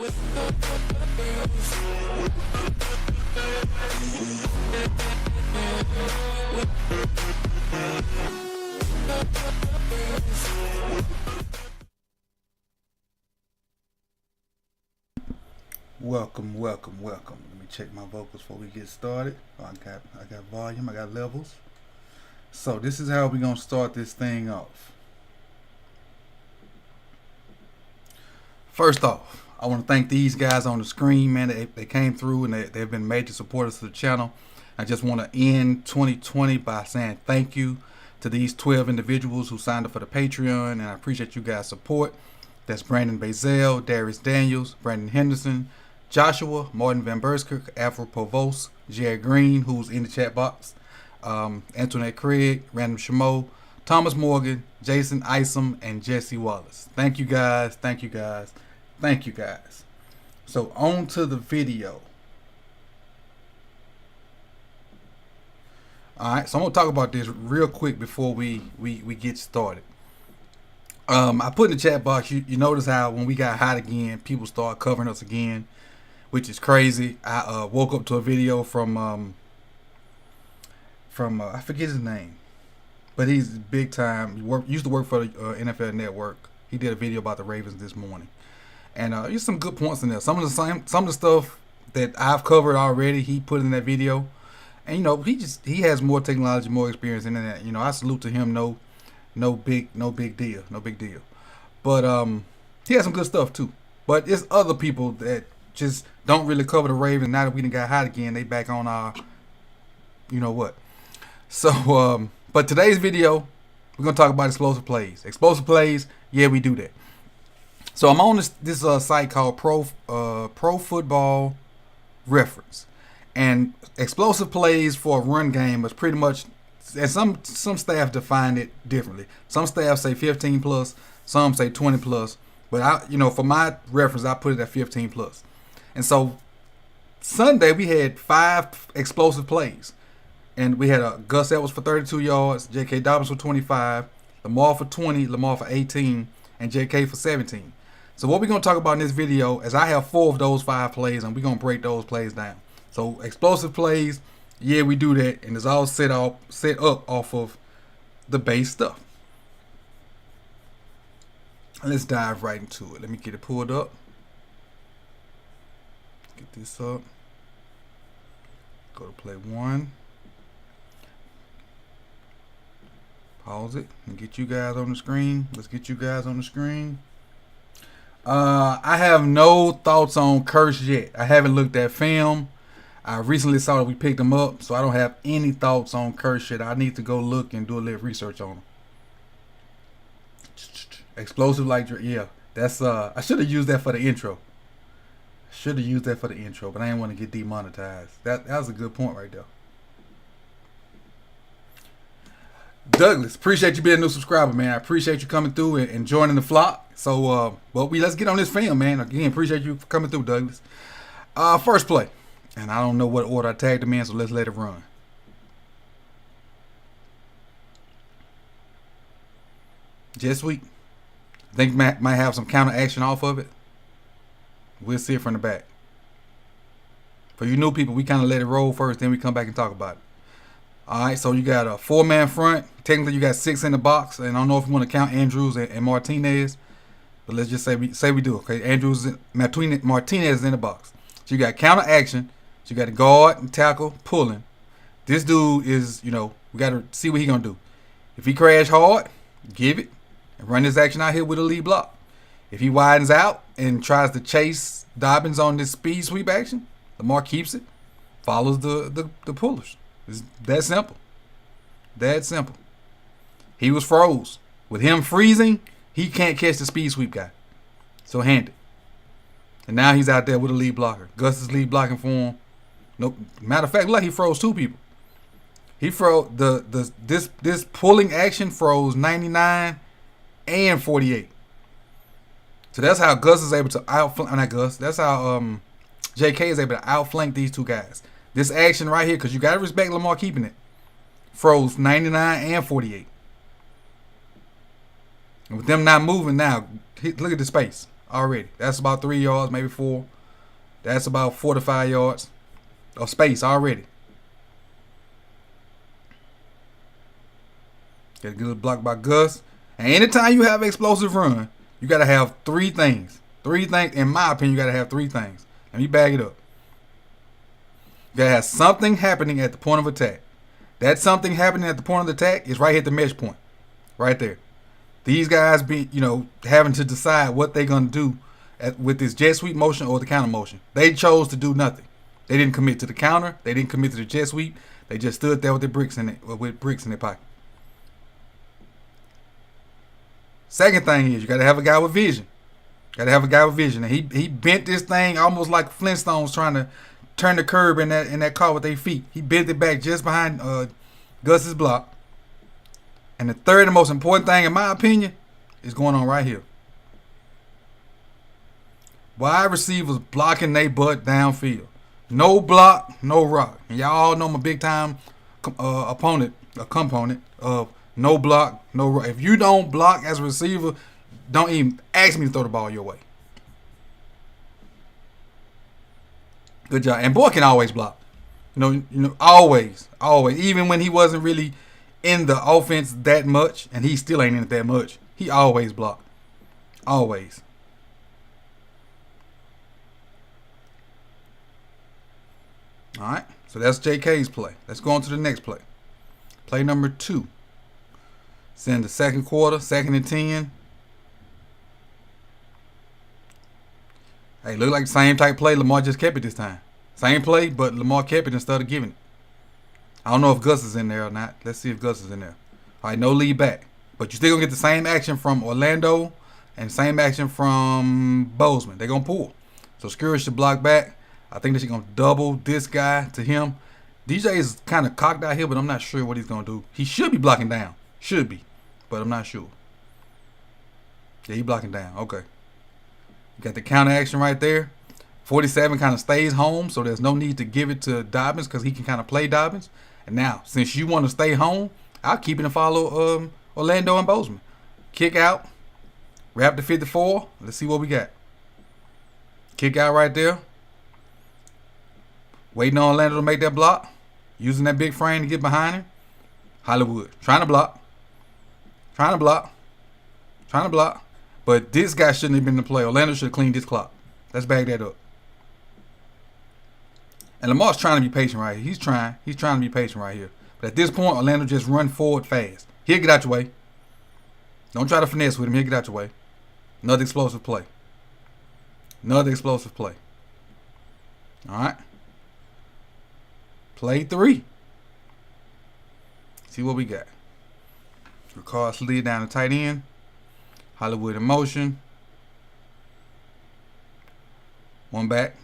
Welcome. Let me check my vocals before we get started. Oh, I got volume, I got levels. So this is how we're gonna start this thing off. First off, I want to thank these guys on the screen, man. They came through and they've been major supporters of the channel. I just want to end 2020 by saying thank you to these 12 individuals who signed up for the Patreon, and I appreciate you guys' support. That's Brandon Bazell, Darius Daniels, Brandon Henderson, Joshua, Martin Van Buskirk, Afro Provost, Jared Green, who's in the chat box, Antoinette Craig, Random Shamo, Thomas Morgan, Jason Isom, and Jesse Wallace. Thank you guys. So on to the video. Alright, so I'm going to talk about this real quick before we get started. I put in the chat box, you notice how when we got hot again, people start covering us again, which is crazy. I woke up to a video from I forget his name, but he's big time. He used to work for the NFL Network. He did a video about the Ravens this morning, and there's some good points in there. Some of the stuff that I've covered already, he put in that video, and he has more technology, more experience in that. I salute to him. No big deal. But he has some good stuff too. But it's other people that just don't really cover the Ravens. Now that we done got hot again, they back on our, what. So, but today's video, we're gonna talk about explosive plays. Explosive plays, yeah, we do that. So I'm on this site called Pro Football Reference, and explosive plays for a run game is pretty much. And some staff define it differently. Some staff say 15 plus, some say 20 plus. But for my reference, I put it at 15 plus. And so Sunday we had 5 explosive plays, and we had Gus Edwards for 32 yards, J.K. Dobbins for 25, Lamar for 20, Lamar for 18, and J.K. for 17. So what we're gonna talk about in this video is I have 4 of those 5 plays, and we're gonna break those plays down. So explosive plays. Yeah, we do that, and it's all set up off of the base stuff. Let's dive right into it. Let me get it pulled up. Get this up. Go to play 1. Pause it and get you guys on the screen. Let's get you guys on the screen. I have no thoughts on Curse yet. I haven't looked at film. I recently saw that we picked him up, so I don't have any thoughts on Curse shit. I need to go look and do a little research on him. Explosive like, yeah, that's I should have used that for the intro. But I didn't want to get demonetized. That was a good point right there. Douglas, appreciate you being a new subscriber, man. I appreciate you coming through and joining the flock. So, let's get on this film, man. Again, appreciate you for coming through, Douglas. First play. And I don't know what order I tagged him in, so let's let it run. Jet sweep. I think might have some counter action off of it. We'll see it from the back. For you new people, we kind of let it roll first, then we come back and talk about it. All right, so you got a 4-man front. Technically, you got 6 in the box, and I don't know if you want to count Andrews and Martinez, but let's just say we do. Okay, Andrews, Martinez is in the box. So you got counter action. So you got to guard and tackle, pulling. This dude is, we got to see what he going to do. If he crash hard, give it and run this action out here with a lead block. If he widens out and tries to chase Dobbins on this speed sweep action, Lamar keeps it, follows the pullers. It's that simple. He was froze. With him freezing, he can't catch the speed sweep guy. So hand it. And now he's out there with a lead blocker. Gus is lead blocking for him. Nope. Matter of fact, look, he froze 2 people. He froze this pulling action froze 99 and 48. So that's how Gus is able to outflank. Not Gus. That's how JK is able to outflank these 2 guys. This action right here, because you got to respect Lamar keeping it, froze 99 and 48. And with them not moving now, look at the space. already. That's about 3 yards, maybe 4. That's about 4 to 5 yards of space already. Get a good block by Gus. And anytime you have an explosive run, you got to have 3 things. 3 things, in my opinion, you got to have 3 things. Let me bag it up. You got to have something happening at the point of attack. That something happening at the point of attack is right here at the mesh point. Right there. These guys be, having to decide what they're going to do with this jet sweep motion or the counter motion. They chose to do nothing. They didn't commit to the counter. They didn't commit to the jet sweep. They just stood there with their bricks in their pocket. Second thing is you got to have a guy with vision. Got to have a guy with vision. And he bent this thing almost like Flintstones trying to turn the curb in that car with their feet. He bent it back just behind Gus's block. And the third and most important thing, in my opinion, is going on right here. Wide receivers blocking their butt downfield. No block, no rock. And y'all all know I'm a big time component of no block, no rock. If you don't block as a receiver, don't even ask me to throw the ball your way. Good job. And boy can always block. Always. Even when he wasn't really in the offense that much, and he still ain't in it that much, he always blocked. Always. All right. So that's JK's play. Let's go on to the next play. Play number 2. It's in the second quarter, 2nd and 10. Hey, look like the same type play. Lamar just kept it this time. Same play, but Lamar kept it instead of giving it. I don't know if Gus is in there or not. Let's see if Gus is in there. All right, no lead back. But you're still going to get the same action from Orlando and same action from Bozeman. They're going to pull. So Skura should block back. I think they're going to double this guy to him. DJ is kind of cocked out here, but I'm not sure what he's going to do. He should be blocking down. Should be. But I'm not sure. Yeah, he's blocking down. Okay. You got the counter action right there. 47 kind of stays home, so there's no need to give it to Dobbins because he can kind of play Dobbins. And now, since you want to stay home, I'll keep it and follow Orlando and Bozeman. Kick out. Wrap the 54. Let's see what we got. Kick out right there. Waiting on Orlando to make that block. Using that big frame to get behind him. Hollywood. Trying to block. But this guy shouldn't have been in the play. Orlando should have cleaned this clock. Let's bag that up. And Lamar's trying to be patient right here. He's trying to be patient right here. But at this point, Orlando just run forward fast. He'll get out your way. Don't try to finesse with him. He'll get out your way. Another explosive play. All right. Play 3. See what we got. Ricard slid down the tight end. Hollywood in motion. One back.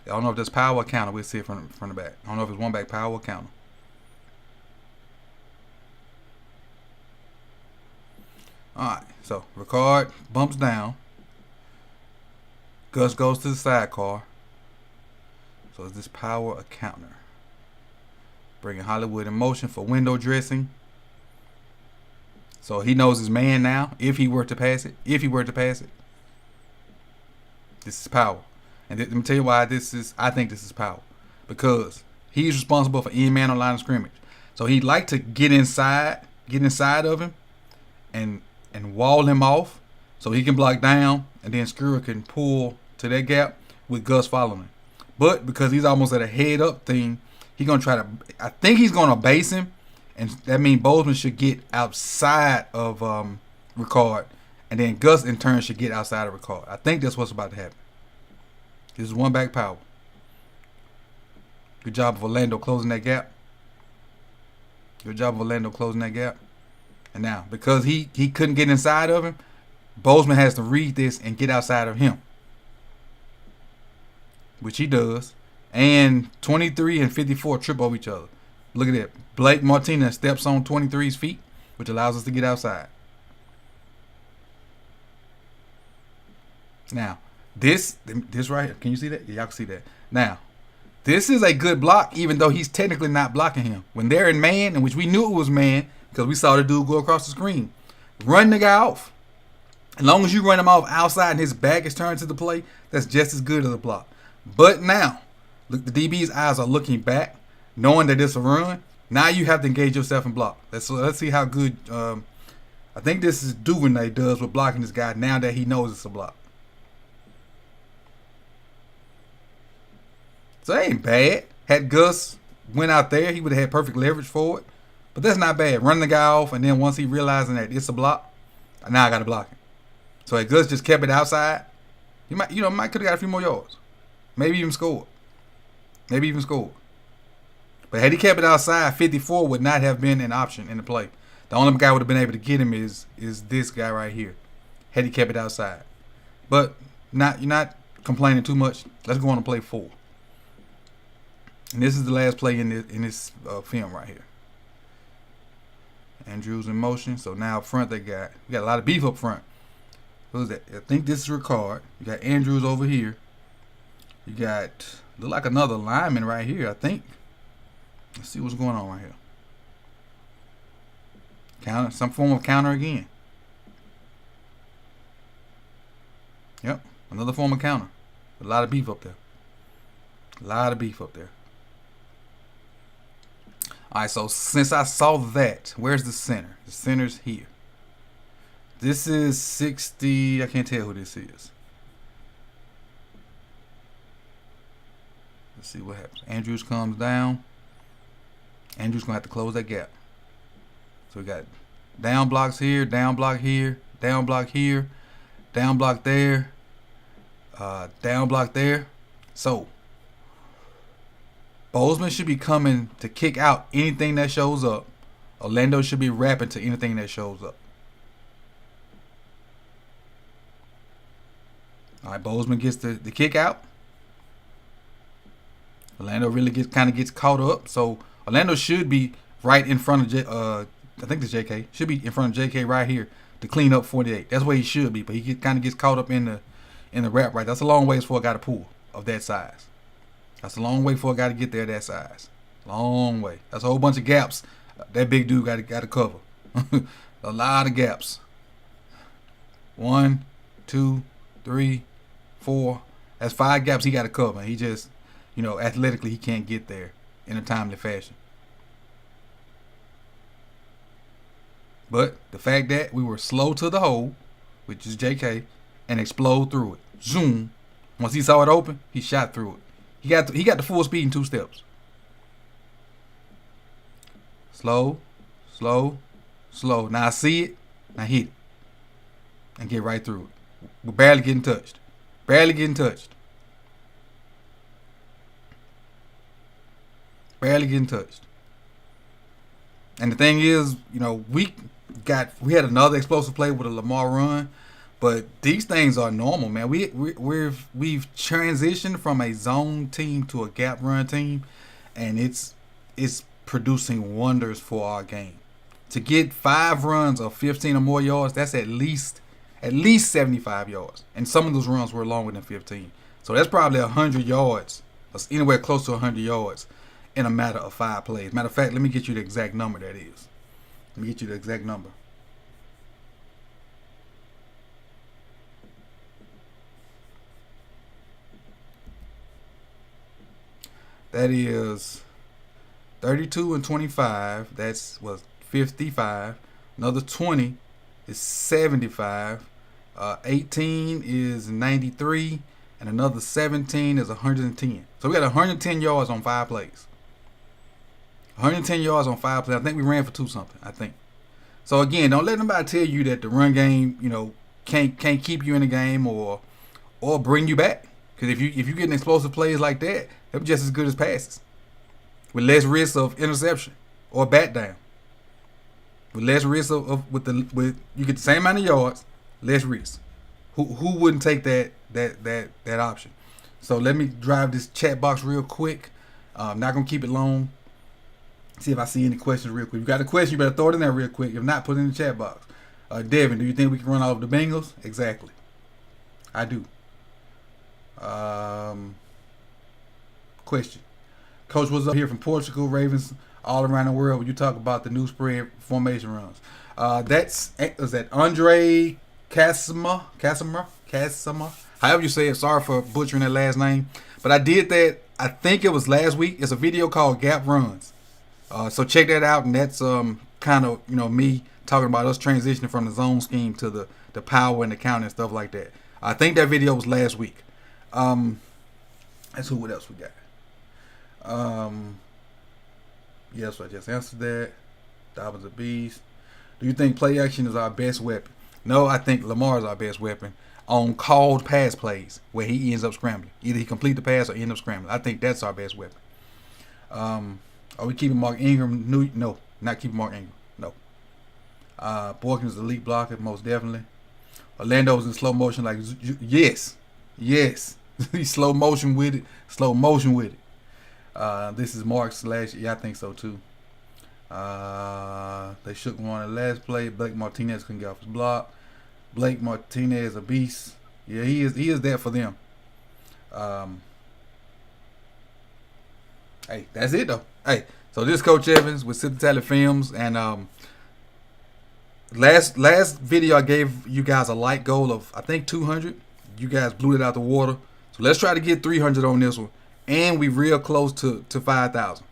I don't know if that's power or counter. We'll see it from the back. I don't know if it's one back power or counter. Alright, so Ricard bumps down. Gus goes to the sidecar. So is this power or counter? Bringing Hollywood in motion for window dressing. So he knows his man now. If he were to pass it. This is power. And let me tell you why I think this is power. Because he's responsible for any man on line of scrimmage. So he'd like to get inside of him and wall him off so he can block down, and then Skura can pull to that gap with Gus following. But because he's almost at a head up thing, I think he's gonna base him, and that means Bozeman should get outside of Ricard, and then Gus in turn should get outside of Ricard. I think that's what's about to happen. This is one back power. Good job of Orlando closing that gap. And now, because he couldn't get inside of him, Bozeman has to read this and get outside of him. Which he does. And 23 and 54 trip over each other. Look at that. Blake Martinez steps on 23's feet, which allows us to get outside. Now, this right here, can you see that? Yeah, y'all can see that. Now, this is a good block, even though he's technically not blocking him. When they're in man, in which we knew it was man, because we saw the dude go across the screen. Run the guy off. As long as you run him off outside and his back is turned to the play, that's just as good as a block. But now, look, the DB's eyes are looking back, knowing that it's a run. Now you have to engage yourself and block. Let's see how good. I think this is Duvernay does with blocking this guy now that he knows it's a block. So that ain't bad. Had Gus went out there, he would have had perfect leverage for it. But that's not bad. Running the guy off, and then once he realizing that it's a block, now I got to block him. So if Gus just kept it outside, might could have got a few more yards. Maybe even scored. But had he kept it outside, 54 would not have been an option in the play. The only guy would have been able to get him is this guy right here. Had he kept it outside. But you're not complaining too much. Let's go on to play 4. And this is the last play in this film right here. Andrews in motion. So now up front we got a lot of beef up front. Who's that? I think this is Ricard. You got Andrews over here. You got look like another lineman right here, I think. Let's see what's going on right here. Counter, some form of counter again. Yep, another form of counter. A lot of beef up there. Alright, so since I saw that, where's the center? The center's here. This is 60. I can't tell who this is. Let's see what happens. Andrews comes down. Andrews going to have to close that gap. So we got down blocks here, down block here, down block here, down block there, down block there. So Bozeman should be coming to kick out anything that shows up. Orlando should be rapping to anything that shows up. All right, Bozeman gets the kick out. Orlando really gets caught up. So Orlando should be right in front of I think this JK should be in front of JK right here to clean up 48. That's where he should be, but he kind of gets caught up in the wrap right. That's a long ways for a guy to pull of that size. That's a long way for a guy to get there that size. Long way. That's a whole bunch of gaps that big dude got to cover. A lot of gaps. 1, 2, 3, 4. That's 5 gaps he got to cover. He just, athletically he can't get there in a timely fashion. But the fact that we were slow to the hole, which is JK, and explode through it. Zoom. Once he saw it open, he shot through it. He got the full speed in 2 steps. Slow, slow, slow. Now I see it. Now hit it. And get right through it. We're barely getting touched. Barely getting touched. And the thing is, we had another explosive play with a Lamar run, but these things are normal, man. We've transitioned from a zone team to a gap run team, and it's producing wonders for our game. To get 5 runs of 15 or more yards, that's at least 75 yards, and some of those runs were longer than 15. So that's probably 100 yards, or anywhere close to 100 yards in a matter of 5 plays. Matter of fact, let me get you the exact number that is. That is 32 and 25. That's 55. Another 20 is 75. 18 is 93. And another 17 is 110. So we got 110 yards on 5 plays. 110 yards on 5 plays. I think we ran for 2 something. I think. So again, don't let nobody tell you that the run game, can't keep you in the game or bring you back. Because if you getting explosive plays like that, they're just as good as passes, with less risk of interception or bat down. With less risk of you get the same amount of yards, less risk. Who wouldn't take that option? So let me drive this chat box real quick. I'm not gonna keep it long. See if I see any questions real quick. If you got a question, you better throw it in there real quick. If not, put it in the chat box. Devin, do you think we can run all over the Bengals? Exactly. I do. Question. Coach was up here from Portugal, Ravens all around the world when you talk about the new spread formation runs. Is that Andre Casimir. However you say it. Sorry for butchering that last name. But I did that. I think it was last week. It's a video called Gap Runs. So check that out, and that's kind of me talking about us transitioning from the zone scheme to the power and the counting and stuff like that. I think that video was last week. Let's see what else we got. Yes, I just answered that. Dobbins a beast. Do you think play action is our best weapon? No, I think Lamar is our best weapon on called pass plays where he ends up scrambling. Either he complete the pass or end up scrambling. I think that's our best weapon. Are we keeping Mark Ingram? No, not keeping Mark Ingram. No. Boykins is elite blocker, most definitely. Orlando's in slow motion, like yes. He's slow motion with it. This is Mark / yeah, I think so too. They shook him on the last play. Blake Martinez couldn't get off his block. Blake Martinez a beast. Yeah, he is there for them. Hey, that's it though. Hey, so this is Coach Evans with Sit the Tally Films, and last video I gave you guys a like goal of I think 200. You guys blew it out the water. So let's try to get 300 on this one, and we real close to 5,000.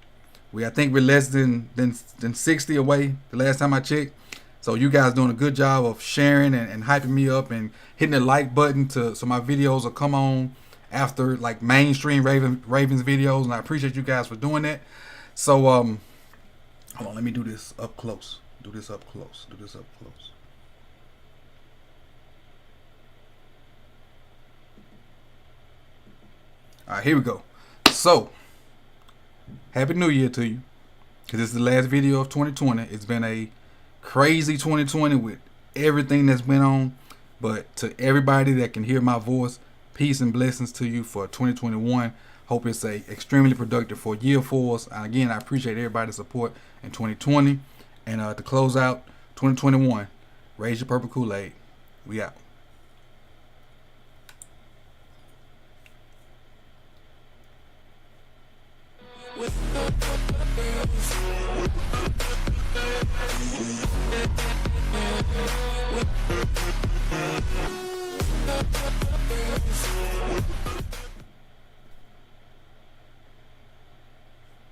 I think we're less than 60 away the last time I checked. So you guys doing a good job of sharing and hyping me up and hitting the like button so my videos will come on after like mainstream Ravens videos, and I appreciate you guys for doing that. So hold on, let me do this up close. Do this up close. All right, here we go. So Happy New Year to you, because this is the last video of 2020. It's been a crazy 2020 with everything that's been on, but to everybody that can hear my voice, peace and blessings to you for 2021. Hope it's a extremely productive year for us. And again, I appreciate everybody's support in 2020. And to close out 2021, raise your purple Kool-Aid. We out.